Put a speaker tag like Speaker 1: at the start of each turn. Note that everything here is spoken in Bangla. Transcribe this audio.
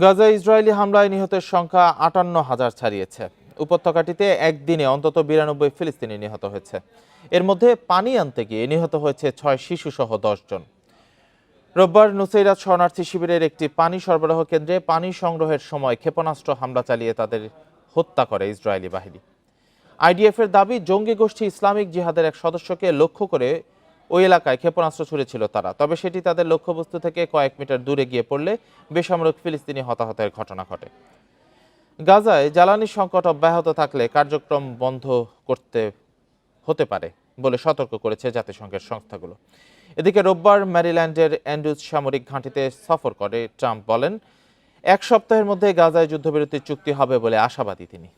Speaker 1: গাজায় ইসরায়েলি হামলায় নিহতের সংখ্যা ৫৮,০০০ ছাড়িয়েছে। উপত্যকাটিতে একদিনে অন্তত ৯২ ফিলিস্তিনি নিহত হয়েছে। এর মধ্যে পানি আনতে গিয়ে নিহত হয়েছে ৬ শিশুসহ ১০ জন। রোববার নুসৈরাত শরণার্থী শিবিরের একটি পানি সরবরাহ কেন্দ্রে পানি সংগ্রহের সময় ক্ষেপণাস্ত্র হামলা চালিয়ে তাদের হত্যা করে ইসরায়েলি বাহিনী। আইডিএফের দাবি, জঙ্গি গোষ্ঠী ইসলামিক জিহাদের এক সদস্যকে লক্ষ্য করে ওই এলাকায় ক্ষেপণাস্ত্র ছুড়েছিল তারা। তবে সেটি তাদের লক্ষ্যবস্তু থেকে কয়েক মিটার দূরে গিয়ে পড়লে বেসামরিক ফিলিস্তিনি হতাহতের ঘটনা ঘটে। গাজায় জ্বালানি সংকট অব্যাহত থাকলে কার্যক্রম বন্ধ করতে হতে পারে বলে সতর্ক করেছে জাতিসংঘের সংস্থাগুলো। এদিকে রোববার ম্যারিল্যান্ডের অ্যান্ড্রুজ সামরিক ঘাঁটিতে সফর করে ট্রাম্প বলেন, ১ সপ্তাহের মধ্যে গাজায় যুদ্ধবিরতির চুক্তি হবে বলে আশাবাদী তিনি।